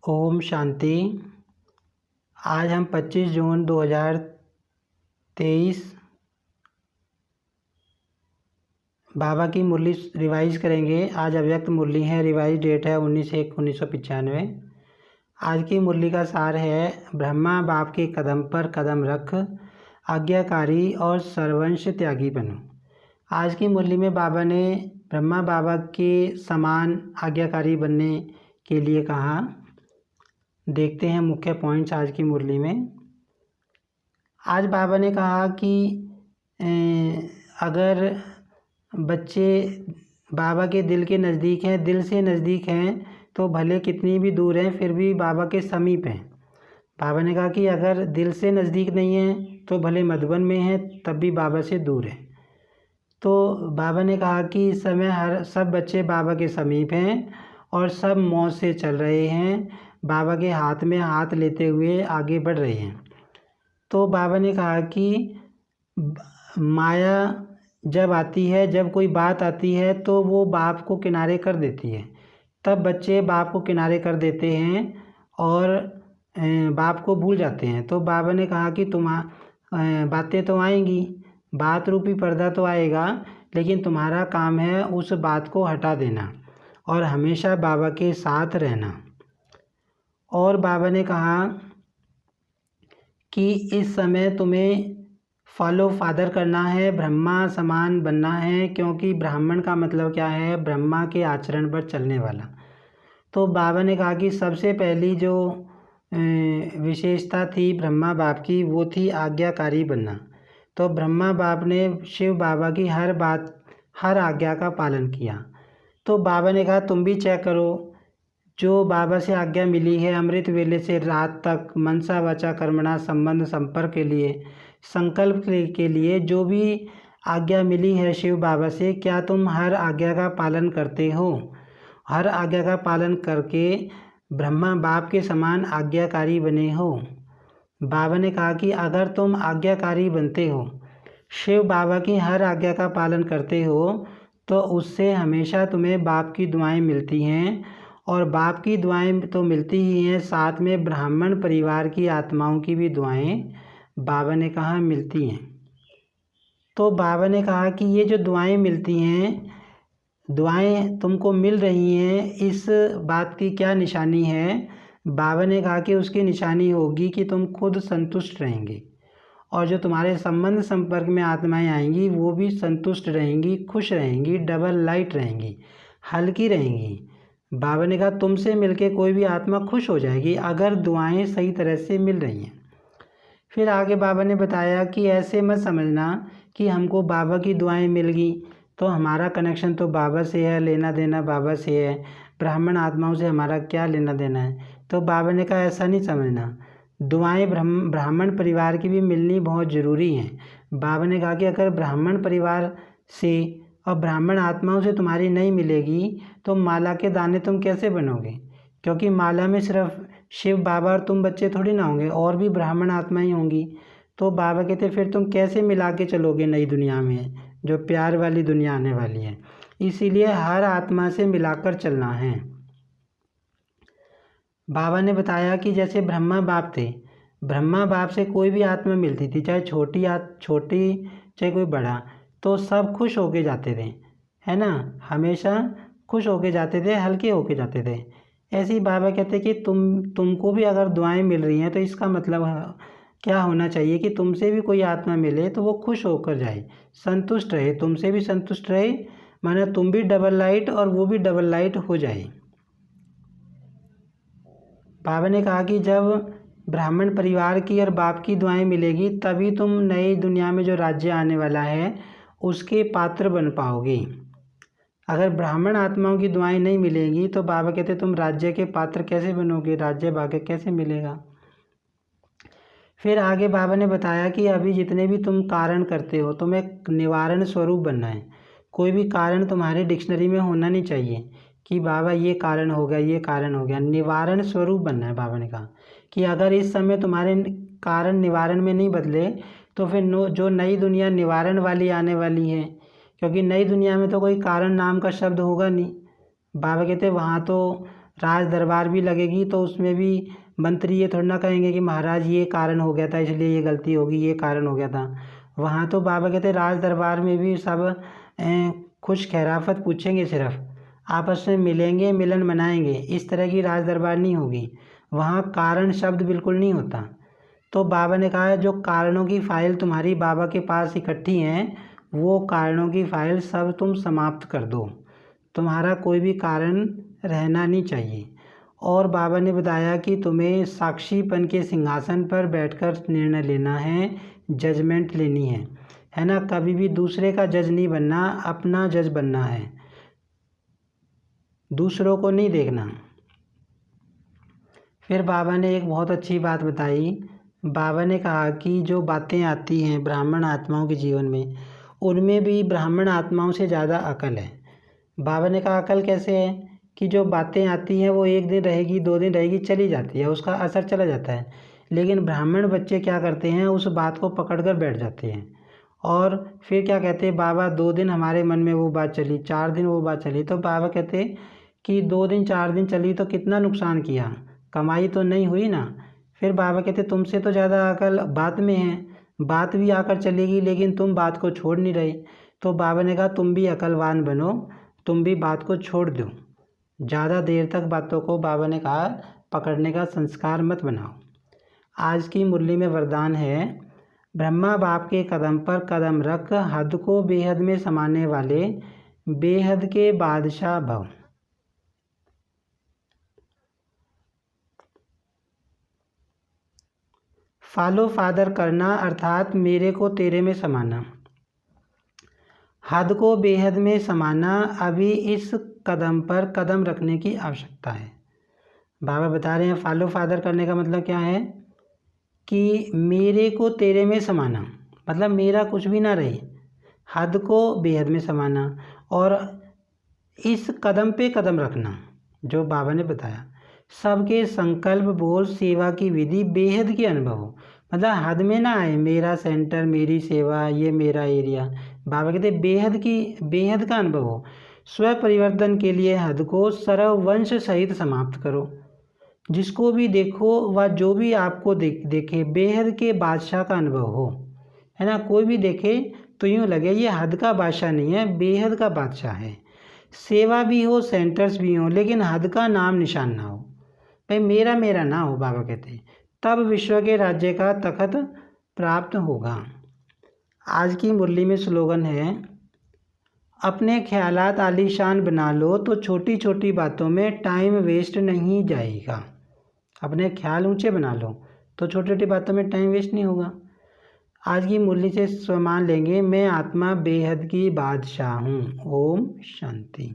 ओम शांति। आज हम 25 जून 2023 बाबा की मुरली रिवाइज करेंगे। आज अव्यक्त मुरली है, रिवाइज डेट है 19/1/1995। आज की मुरली का सार है, ब्रह्मा बाप के कदम पर कदम रख, आज्ञाकारी और सर्वंश त्यागी बनो। आज की मुरली में बाबा ने ब्रह्मा बाबा के समान आज्ञाकारी बनने के लिए कहा। देखते हैं मुख्य पॉइंट्स आज की मुरली में। आज बाबा ने कहा कि अगर बच्चे बाबा के दिल के नज़दीक हैं, दिल से नज़दीक हैं, तो भले कितनी भी दूर हैं फिर भी बाबा के समीप हैं। बाबा ने कहा कि अगर दिल से नज़दीक नहीं हैं तो भले मधुबन में हैं तब भी बाबा से दूर हैं। तो बाबा ने कहा कि इस समय सब बच्चे बाबा के समीप हैं और सब मौज से चल रहे हैं, बाबा के हाथ में हाथ लेते हुए आगे बढ़ रहे हैं। तो बाबा ने कहा कि माया जब आती है, जब कोई बात आती है तो वो बाप को किनारे कर देती है, तब बच्चे बाप को किनारे कर देते हैं और बाप को भूल जाते हैं। तो बाबा ने कहा कि बातें तो आएंगी, बात रूपी पर्दा तो आएगा, लेकिन तुम्हारा काम है उस बात को हटा देना और हमेशा बाबा के साथ रहना। और बाबा ने कहा कि इस समय तुम्हें फॉलो फादर करना है, ब्रह्मा समान बनना है, क्योंकि ब्राह्मण का मतलब क्या है? ब्रह्मा के आचरण पर चलने वाला। तो बाबा ने कहा कि सबसे पहली जो विशेषता थी ब्रह्मा बाप की, वो थी आज्ञाकारी बनना। तो ब्रह्मा बाप ने शिव बाबा की हर बात, हर आज्ञा का पालन किया। तो बाबा ने कहा तुम भी चेक करो, जो बाबा से आज्ञा मिली है अमृत वेले से रात तक, मनसा वाचा कर्मणा संबंध संपर्क के लिए, संकल्प के लिए जो भी आज्ञा मिली है शिव बाबा से, क्या तुम हर आज्ञा का पालन करते हो? हर आज्ञा का पालन करके ब्रह्मा बाप के समान आज्ञाकारी बने हो? बाबा ने कहा कि अगर तुम आज्ञाकारी बनते हो, शिव बाबा की हर आज्ञा का पालन करते हो, तो उससे हमेशा तुम्हें बाप की दुआएं मिलती हैं। और बाप की दुआएं तो मिलती ही हैं, साथ में ब्राह्मण परिवार की आत्माओं की भी दुआएं बाबा ने कहा मिलती हैं। तो बाबा ने कहा कि ये जो दुआएं मिलती हैं, दुआएं तुमको मिल रही हैं, इस बात की क्या निशानी है? बाबा ने कहा कि उसकी निशानी होगी कि तुम खुद संतुष्ट रहेंगे और जो तुम्हारे संबंध संपर्क में आत्माएं आएंगी वो भी संतुष्ट रहेंगी, खुश रहेंगी, डबल लाइट रहेंगी, हल्की रहेंगी। बाबा ने कहा तुमसे मिलके कोई भी आत्मा खुश हो जाएगी अगर दुआएं सही तरह से मिल रही हैं। फिर आगे बाबा ने बताया कि ऐसे मत समझना कि हमको बाबा की दुआएं मिल गई तो हमारा कनेक्शन तो बाबा से है, लेना देना बाबा से है, ब्राह्मण आत्माओं से हमारा क्या लेना देना है। तो बाबा ने कहा ऐसा नहीं समझना, दुआएं ब्राह्मण परिवार की भी मिलनी बहुत ज़रूरी हैं। बाबा ने कहा कि अगर ब्राह्मण परिवार से और ब्राह्मण आत्माओं से तुम्हारी नहीं मिलेगी तो माला के दाने तुम कैसे बनोगे? क्योंकि माला में सिर्फ शिव बाबा और तुम बच्चे थोड़ी ना होंगे, और भी ब्राह्मण आत्माएं होंगी। तो बाबा कहते फिर तुम कैसे मिला के चलोगे नई दुनिया में, जो प्यार वाली दुनिया आने वाली है। इसीलिए हर आत्मा से मिलाकर चलना है। बाबा ने बताया कि जैसे ब्रह्मा बाप थे, ब्रह्मा बाप से कोई भी आत्मा मिलती थी, चाहे छोटी चाहे कोई बड़ा, तो सब खुश होके जाते थे, है ना, हमेशा खुश होके जाते थे, हल्के होके जाते थे। ऐसे ही बाबा कहते कि तुमको भी अगर दुआएं मिल रही हैं तो इसका मतलब क्या होना चाहिए कि तुमसे भी कोई आत्मा मिले तो वो खुश होकर जाए, संतुष्ट रहे, तुमसे भी संतुष्ट रहे, माना तुम भी डबल लाइट और वो भी डबल लाइट हो जाए। बाबा ने कहा कि जब ब्राह्मण परिवार की और बाप की दुआएं मिलेगी तभी तुम नई दुनिया में जो राज्य आने वाला है उसके पात्र बन पाओगे। अगर ब्राह्मण आत्माओं की दुआएं नहीं मिलेंगी तो बाबा कहते तुम राज्य के पात्र कैसे बनोगे, राज्य भाग्य कैसे मिलेगा? फिर आगे बाबा ने बताया कि अभी जितने भी तुम कारण करते हो तुम्हें निवारण स्वरूप बनना है। कोई भी कारण तुम्हारे डिक्शनरी में होना नहीं चाहिए कि बाबा ये कारण हो गया, ये कारण हो गया, निवारण स्वरूप बनना है। बाबा ने कहा कि अगर इस समय तुम्हारे कारण निवारण में नहीं बदले तो फिर जो नई दुनिया निवारण वाली आने वाली है, क्योंकि नई दुनिया में तो कोई कारण नाम का शब्द होगा नहीं। बाबा कहते वहाँ तो राज दरबार भी लगेगी तो उसमें भी मंत्री ये थोड़ा ना कहेंगे कि महाराज ये कारण हो गया था इसलिए ये गलती होगी, ये कारण हो गया था। वहाँ तो बाबा कहते राज दरबार में भी सब खुश खैराफत पूछेंगे, सिर्फ आपस में मिलेंगे, मिलन मनाएंगे। इस तरह की राज दरबार नहीं होगी, वहाँ कारण शब्द बिल्कुल नहीं होता। तो बाबा ने कहा जो कारणों की फ़ाइल तुम्हारी बाबा के पास इकट्ठी हैं, वो कारणों की फ़ाइल सब तुम समाप्त कर दो, तुम्हारा कोई भी कारण रहना नहीं चाहिए। और बाबा ने बताया कि तुम्हें साक्षीपन के सिंहासन पर बैठकर निर्णय लेना है, जजमेंट लेनी है ना। कभी भी दूसरे का जज नहीं बनना, अपना जज बनना है, दूसरों को नहीं देखना। फिर बाबा ने एक बहुत अच्छी बात बताई। बाबा ने कहा कि जो बातें आती हैं ब्राह्मण आत्माओं के जीवन में, उनमें भी ब्राह्मण आत्माओं से ज़्यादा अकल है। बाबा ने कहा अकल कैसे है कि जो बातें आती हैं वो एक दिन रहेगी, 2 दिन रहेगी, चली जाती है, उसका असर चला जाता है। लेकिन ब्राह्मण बच्चे क्या करते हैं, उस बात को पकड़ कर बैठ जाते हैं और फिर क्या कहते हैं, बाबा 2 दिन हमारे मन में वो बात चली, 4 दिन वो बात चली। तो बाबा कहते कि 2 दिन 4 दिन चली तो कितना नुकसान किया, कमाई तो नहीं हुई ना। फिर बाबा कहते तुमसे तो ज़्यादा अकल बात में है, बात भी आकर चलेगी लेकिन तुम बात को छोड़ नहीं रहे। तो बाबा ने कहा तुम भी अकलवान बनो, तुम भी बात को छोड़ दो, ज़्यादा देर तक बातों को बाबा ने कहा पकड़ने का संस्कार मत बनाओ। आज की मुरली में वरदान है, ब्रह्मा बाप के कदम पर कदम रख, हद को बेहद में समाने वाले बेहद के बादशाह भव। फॉलो फादर करना अर्थात मेरे को तेरे में समाना, हद को बेहद में समाना, अभी इस कदम पर कदम रखने की आवश्यकता है। बाबा बता रहे हैं फॉलो फादर करने का मतलब क्या है कि मेरे को तेरे में समाना, मतलब मेरा कुछ भी ना रहे, हद को बेहद में समाना और इस कदम पे कदम रखना जो बाबा ने बताया। सबके संकल्प बोल सेवा की विधि बेहद के अनुभव हो, मतलब हद में ना आए, मेरा सेंटर, मेरी सेवा, ये मेरा एरिया। बाबा कहते बेहद का अनुभव हो। स्व परिवर्तन के लिए हद को सर्ववंश सहित समाप्त करो। जिसको भी देखो व जो भी आपको देखे बेहद के बादशाह का अनुभव हो, है ना। कोई भी देखे तो यूँ लगे ये हद का बादशाह नहीं है, बेहद का बादशाह है। सेवा भी हो, सेंटर्स भी हो, लेकिन हद का नाम निशान ना हो, भाई मेरा मेरा ना हो। बाबा कहते तब विश्व के राज्य का तखत प्राप्त होगा। आज की मुरली में स्लोगन है, अपने ख्यालात आलीशान बना लो तो छोटी छोटी बातों में टाइम वेस्ट नहीं जाएगा। अपने ख्याल ऊंचे बना लो तो छोटी छोटी बातों में टाइम वेस्ट नहीं होगा। आज की मुरली से स्वमान लेंगे, मैं आत्मा बेहद की बादशाह हूँ। ओम शांति।